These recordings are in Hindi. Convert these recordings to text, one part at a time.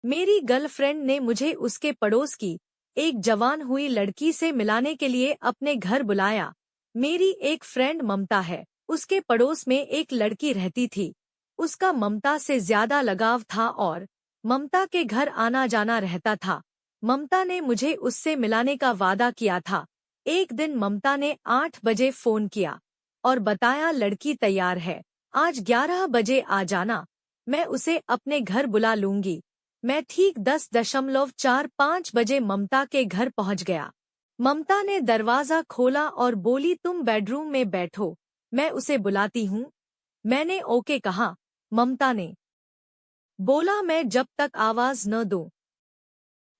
मेरी गर्लफ्रेंड ने मुझे उसके पड़ोस की एक जवान हुई लड़की से मिलाने के लिए अपने घर बुलाया। मेरी एक फ्रेंड ममता है, उसके पड़ोस में एक लड़की रहती थी। उसका ममता से ज्यादा लगाव था और ममता के घर आना जाना रहता था। ममता ने मुझे उससे मिलाने का वादा किया था। एक दिन ममता ने 8 बजे फोन किया और बताया लड़की तैयार है, आज 11 बजे आ जाना, मैं उसे अपने घर बुला लूंगी। मैं ठीक 10:45 बजे ममता के घर पहुंच गया। ममता ने दरवाजा खोला और बोली तुम बेडरूम में बैठो, मैं उसे बुलाती हूँ। मैंने ओके कहा। ममता ने बोला मैं जब तक आवाज न दूं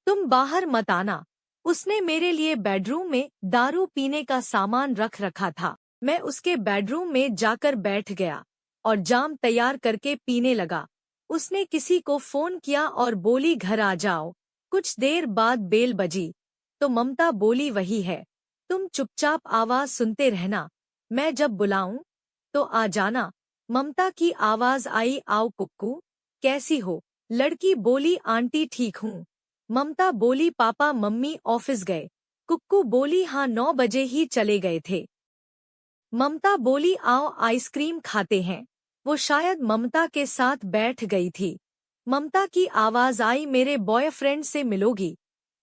तुम बाहर मत आना। उसने मेरे लिए बेडरूम में दारू पीने का सामान रख रखा था। मैं उसके बेडरूम में जाकर बैठ गया और जाम तैयार करके पीने लगा। उसने किसी को फोन किया और बोली घर आ जाओ। कुछ देर बाद बेल बजी तो ममता बोली वही है, तुम चुपचाप आवाज सुनते रहना, मैं जब बुलाऊं तो आ जाना। ममता की आवाज आई, आओ कुक्कू, कैसी हो? लड़की बोली आंटी ठीक हूँ। ममता बोली पापा मम्मी ऑफिस गए। कुक्कू बोली हाँ 9 बजे ही चले गए थे। ममता बोली आओ आइसक्रीम खाते हैं। वो शायद ममता के साथ बैठ गई थी। ममता की आवाज आई मेरे बॉयफ्रेंड से मिलोगी?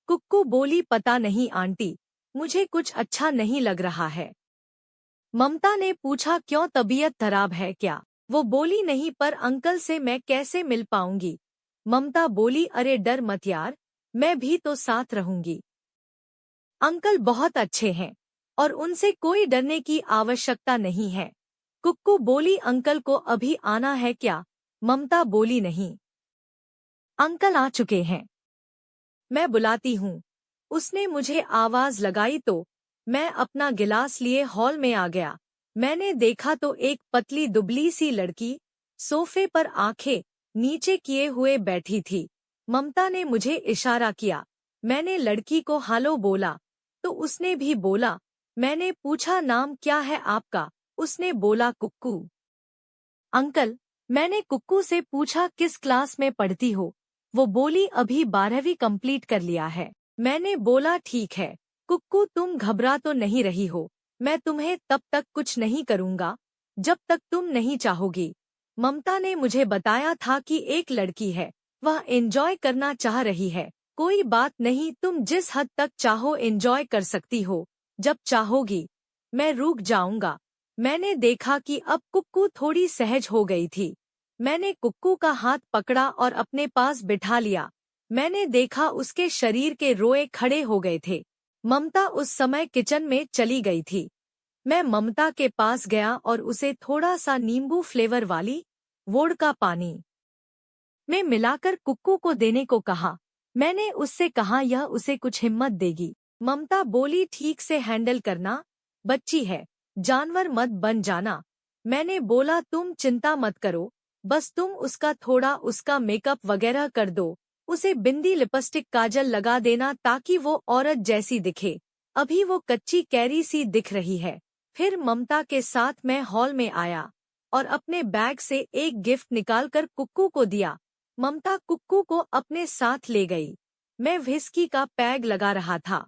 कुक्कू बोली पता नहीं आंटी, मुझे कुछ अच्छा नहीं लग रहा है। ममता ने पूछा क्यों, तबीयत खराब है क्या? वो बोली नहीं, पर अंकल से मैं कैसे मिल पाऊंगी? ममता बोली अरे डर मत यार, मैं भी तो साथ रहूंगी। अंकल बहुत अच्छे हैं और उनसे कोई डरने की आवश्यकता नहीं है। कुक्कू बोली अंकल को अभी आना है क्या? ममता बोली नहीं, अंकल आ चुके हैं, मैं बुलाती हूँ। उसने मुझे आवाज लगाई तो मैं अपना गिलास लिए हॉल में आ गया। मैंने देखा तो एक पतली दुबली सी लड़की सोफे पर आंखें नीचे किए हुए बैठी थी। ममता ने मुझे इशारा किया। मैंने लड़की को हालो बोला तो उसने भी बोला। मैंने पूछा नाम क्या है आपका? उसने बोला कुक्कू। अंकल, मैंने कुक्कू से पूछा किस क्लास में पढ़ती हो? वो बोली अभी 12वीं कंप्लीट कर लिया है। मैंने बोला ठीक है कुक्कू, तुम घबरा तो नहीं रही हो? मैं तुम्हें तब तक कुछ नहीं करूँगा जब तक तुम नहीं चाहोगी। ममता ने मुझे बताया था कि एक लड़की है, वह एंजॉय करना चाह रही है। कोई बात नहीं, तुम जिस हद तक चाहो एंजॉय कर सकती हो, जब चाहोगी मैं रुक जाऊंगा। मैंने देखा कि अब कुक्कू थोड़ी सहज हो गई थी। मैंने कुक्कू का हाथ पकड़ा और अपने पास बिठा लिया। मैंने देखा उसके शरीर के रोए खड़े हो गए थे। ममता उस समय किचन में चली गई थी। मैं ममता के पास गया और उसे थोड़ा सा नींबू फ्लेवर वाली वोडका पानी में मिलाकर कुक्कू को देने को कहा। मैंने उससे कहा यह उसे कुछ हिम्मत देगी। ममता बोली ठीक से हैंडल करना, बच्ची है, जानवर मत बन जाना। मैंने बोला तुम चिंता मत करो, बस तुम उसका थोड़ा उसका मेकअप वगैरह कर दो, उसे बिंदी लिपस्टिक काजल लगा देना ताकि वो औरत जैसी दिखे। अभी वो कच्ची कैरी सी दिख रही है। फिर ममता के साथ मैं हॉल में आया और अपने बैग से एक गिफ्ट निकालकर कुक्कू को दिया। ममता कुक्कू को अपने साथ ले गई। मैं व्हिस्की का पैग लगा रहा था।